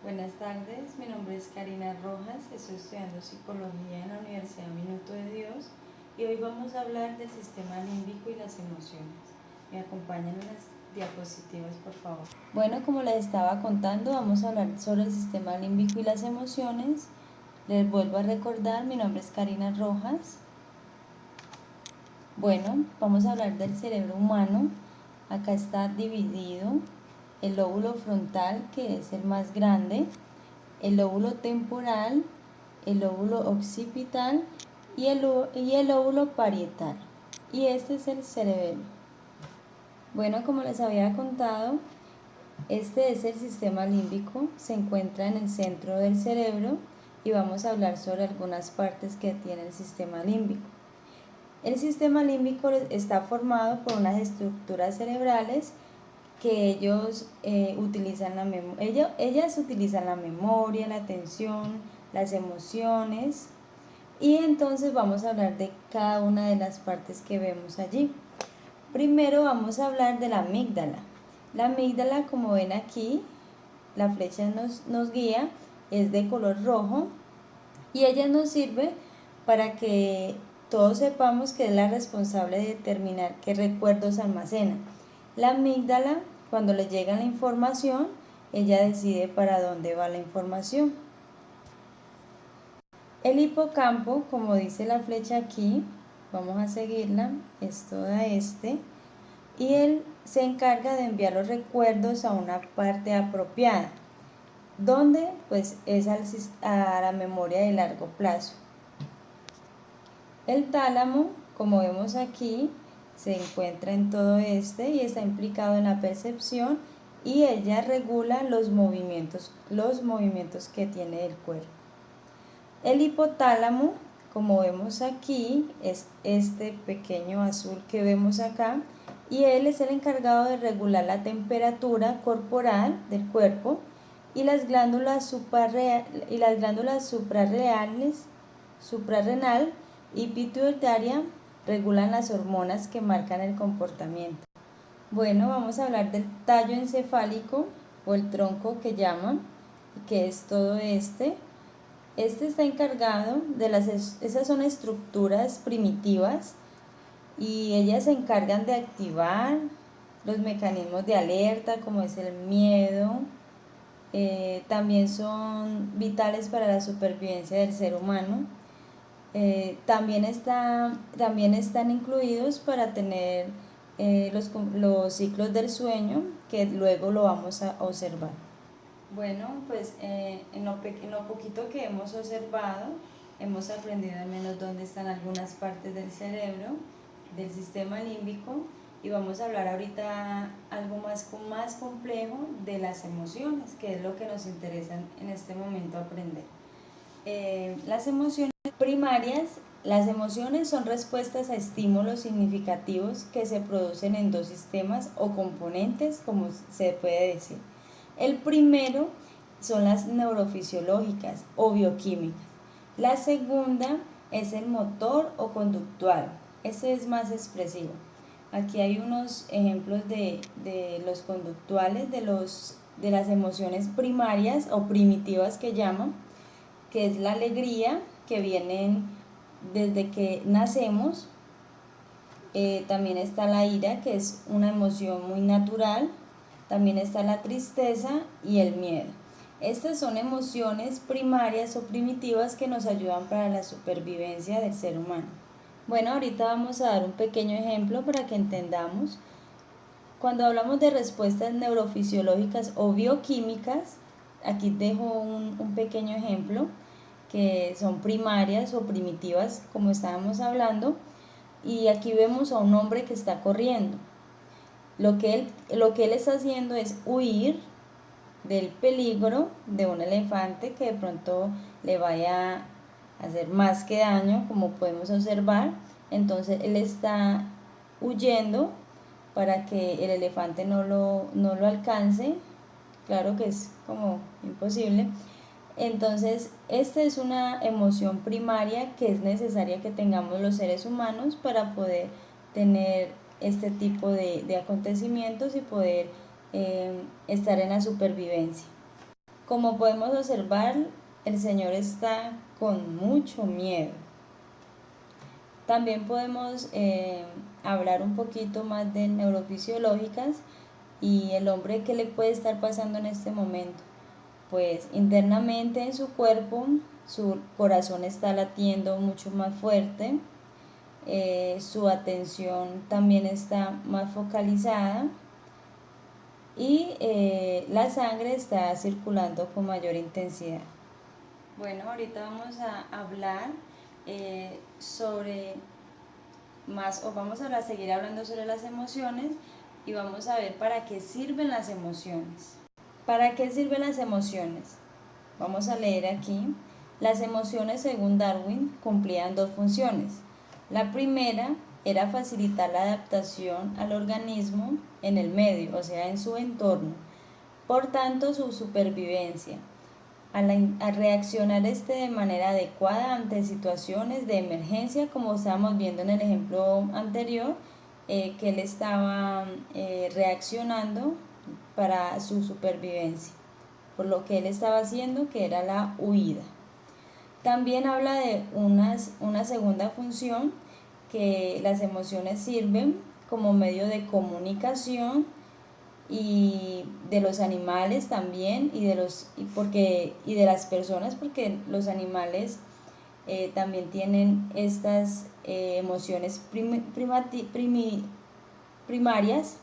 Buenas tardes, mi nombre es Karina Rojas, estoy estudiando Psicología en la Universidad Minuto de Dios y hoy vamos a hablar del sistema límbico y las emociones. ¿Me acompañan en las diapositivas, por favor? Bueno, como les estaba contando, vamos a hablar sobre el sistema límbico y las emociones. Les vuelvo a recordar, mi nombre es Karina Rojas. Bueno, vamos a hablar del cerebro humano. Acá está dividido el lóbulo frontal, que es el más grande, el lóbulo temporal, el lóbulo occipital y el lóbulo parietal. Y este es el cerebelo. Bueno, como les había contado, este es el sistema límbico, se encuentra en el centro del cerebro y vamos a hablar sobre algunas partes que tiene el sistema límbico. El sistema límbico está formado por unas estructuras cerebrales que ellas utilizan la memoria, la atención, las emociones, y entonces vamos a hablar de cada una de las partes que vemos allí. Primero vamos a hablar de la amígdala. La amígdala, como ven aquí, la flecha nos guía, es de color rojo y ella nos sirve para que todos sepamos que es la responsable de determinar qué recuerdos almacena. La amígdala, cuando le llega la información, ella decide para dónde va la información. El hipocampo, como dice la flecha aquí, vamos a seguirla, es toda y él se encarga de enviar los recuerdos a una parte apropiada, donde pues es a la memoria de largo plazo. El tálamo, como vemos aquí, se encuentra en todo y está implicado en la percepción y ella regula los movimientos que tiene el cuerpo. El hipotálamo, como vemos aquí, es este pequeño azul que vemos acá y él es el encargado de regular la temperatura corporal del cuerpo y las glándulas suprarrenal y pituitaria regulan las hormonas que marcan el comportamiento. Bueno, vamos a hablar del tallo encefálico o el tronco que llaman, que es todo este está encargado de esas son estructuras primitivas y ellas se encargan de activar los mecanismos de alerta como es el miedo, también son vitales para la supervivencia del ser humano. También están incluidos para tener los ciclos del sueño, que luego lo vamos a observar. Bueno, pues en lo poquito que hemos observado, hemos aprendido al menos dónde están algunas partes del cerebro, del sistema límbico, y vamos a hablar ahorita algo más complejo de las emociones, que es lo que nos interesa en este momento aprender. Las emociones primarias, las emociones son respuestas a estímulos significativos que se producen en dos sistemas o componentes, como se puede decir. El primero son las neurofisiológicas o bioquímicas. La segunda es el motor o conductual. Este es más expresivo. Aquí hay unos ejemplos de los conductuales, de las emociones primarias o primitivas que llaman, que es la alegría, que vienen desde que nacemos. También está la ira, que es una emoción muy natural. También está la tristeza y el miedo. Estas son emociones primarias o primitivas que nos ayudan para la supervivencia del ser humano. Bueno, ahorita vamos a dar un pequeño ejemplo para que entendamos. Cuando hablamos de respuestas neurofisiológicas o bioquímicas, aquí dejo un pequeño ejemplo, que son primarias o primitivas, como estábamos hablando, y aquí vemos a un hombre que está corriendo. Lo que él está haciendo es huir del peligro de un elefante que de pronto le vaya a hacer más que daño, como podemos observar. Entonces él está huyendo para que el elefante no lo alcance. Claro que es como imposible. Entonces esta es una emoción primaria que es necesaria que tengamos los seres humanos para poder tener este tipo de acontecimientos y poder estar en la supervivencia. Como podemos observar, el señor está con mucho miedo. También podemos hablar un poquito más de neurofisiológicas y el hombre, ¿qué le puede estar pasando en este momento? Pues internamente en su cuerpo, su corazón está latiendo mucho más fuerte, su atención también está más focalizada y la sangre está circulando con mayor intensidad. Bueno, ahorita vamos a hablar sobre más, o vamos a seguir hablando sobre las emociones y vamos a ver para qué sirven las emociones. ¿Para qué sirven las emociones? Vamos a leer aquí. Las emociones, según Darwin, cumplían dos funciones. La primera era facilitar la adaptación al organismo en el medio, o sea, en su entorno. Por tanto, su supervivencia. A reaccionar de manera adecuada ante situaciones de emergencia, como estábamos viendo en el ejemplo anterior, que él estaba reaccionando para su supervivencia, por lo que él estaba haciendo, que era la huida. También habla de una segunda función, que las emociones sirven como medio de comunicación y de los animales también y de las personas, porque los animales también tienen estas emociones primarias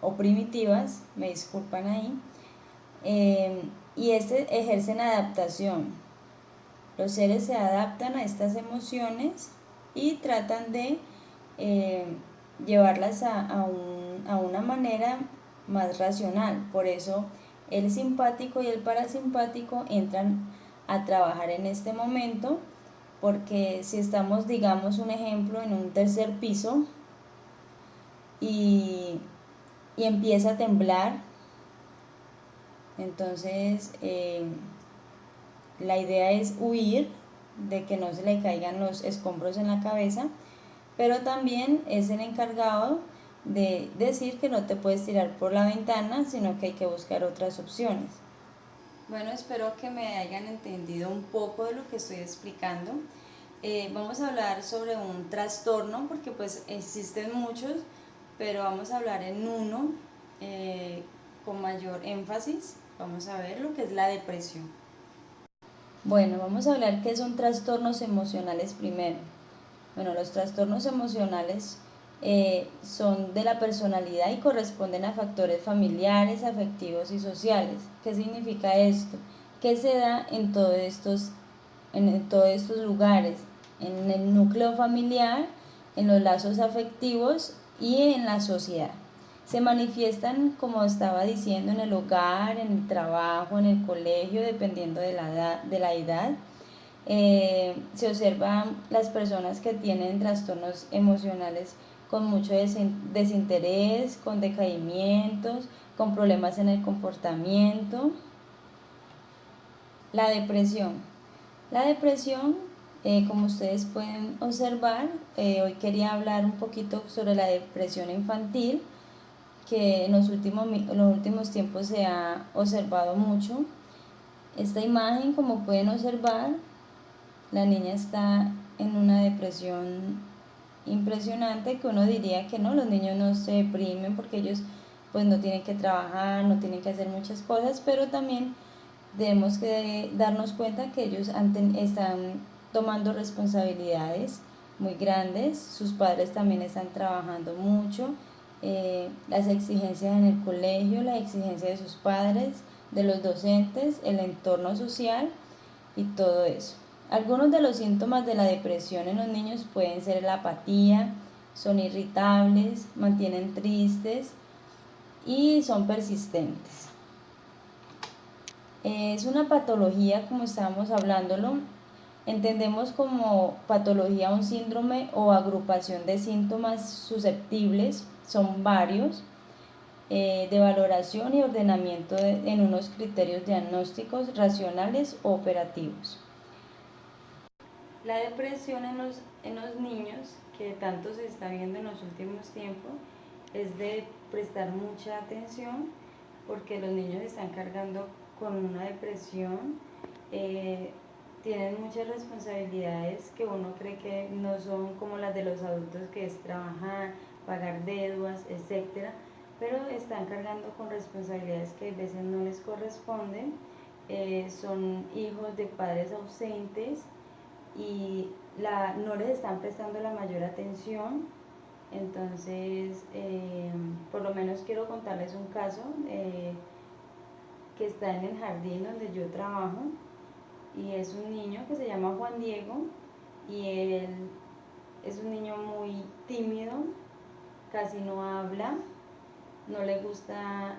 o primitivas, me disculpan ahí, y ejercen adaptación. Los seres se adaptan a estas emociones y tratan de llevarlas a una manera más racional. Por eso el simpático y el parasimpático entran a trabajar en este momento, porque si estamos, digamos, un ejemplo, en un tercer piso y empieza a temblar, entonces la idea es huir, de que no se le caigan los escombros en la cabeza, pero también es el encargado de decir que no te puedes tirar por la ventana, sino que hay que buscar otras opciones. Bueno, espero que me hayan entendido un poco de lo que estoy explicando. Vamos a hablar sobre un trastorno, porque pues existen muchos, pero vamos a hablar en uno con mayor énfasis. Vamos a ver lo que es la depresión. Bueno, vamos a hablar qué son trastornos emocionales primero. Bueno, los trastornos emocionales son de la personalidad y corresponden a factores familiares, afectivos y sociales. ¿Qué significa esto? Que se da en todos estos lugares, en el núcleo familiar, en los lazos afectivos y en la sociedad. Se manifiestan, como estaba diciendo, en el hogar, en el trabajo, en el colegio, dependiendo de la edad. Se observan las personas que tienen trastornos emocionales con mucho desinterés, con decaimientos, con problemas en el comportamiento. La depresión. La depresión, como ustedes pueden observar, hoy quería hablar un poquito sobre la depresión infantil, que en los últimos tiempos se ha observado mucho. Esta imagen, como pueden observar, la niña está en una depresión impresionante, que uno diría que no, los niños no se deprimen porque ellos pues no tienen que trabajar, no tienen que hacer muchas cosas, pero también debemos que darnos cuenta que ellos están tomando responsabilidades muy grandes, sus padres también están trabajando mucho, las exigencias en el colegio, la exigencia de sus padres, de los docentes, el entorno social y todo eso. Algunos de los síntomas de la depresión en los niños pueden ser la apatía, son irritables, mantienen tristes y son persistentes. Es una patología, como estábamos hablándolo, entendemos como patología un síndrome o agrupación de síntomas susceptibles, son varios, de valoración y ordenamiento en unos criterios diagnósticos racionales o operativos. La depresión en los niños, que tanto se está viendo en los últimos tiempos, es de prestar mucha atención, porque los niños están cargando con una depresión, tienen muchas responsabilidades que uno cree que no son como las de los adultos, que es trabajar, pagar deudas, etcétera, pero están cargando con responsabilidades que a veces no les corresponden. Son hijos de padres ausentes y no les están prestando la mayor atención. Entonces, por lo menos quiero contarles un caso que está en el jardín donde yo trabajo, y es un niño que se llama Juan Diego, y él es un niño muy tímido, casi no habla, no le gusta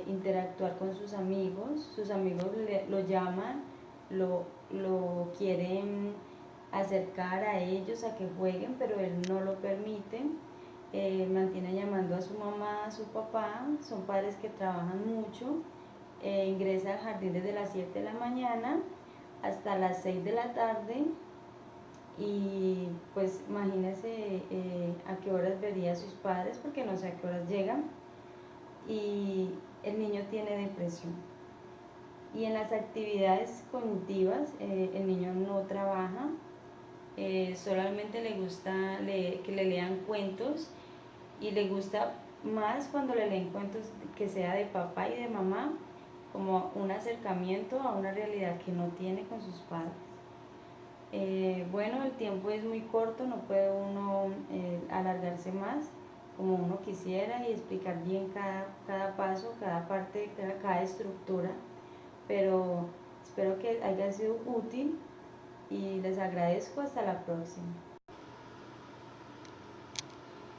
interactuar con sus amigos lo llaman, lo quieren acercar a ellos a que jueguen, pero él no lo permite. Mantiene llamando a su mamá, a su papá, son padres que trabajan mucho. Ingresa al jardín desde las 7 de la mañana hasta las 6 de la tarde, y pues imagínense a qué horas vería a sus padres, porque no sé a qué horas llegan, y el niño tiene depresión. Y en las actividades cognitivas el niño no trabaja, solamente le gusta que le lean cuentos, y le gusta más cuando le leen cuentos que sea de papá y de mamá, como un acercamiento a una realidad que no tiene con sus padres. Bueno, el tiempo es muy corto, no puede uno alargarse más como uno quisiera y explicar bien cada paso, cada parte, cada estructura, pero espero que haya sido útil y les agradezco. Hasta la próxima.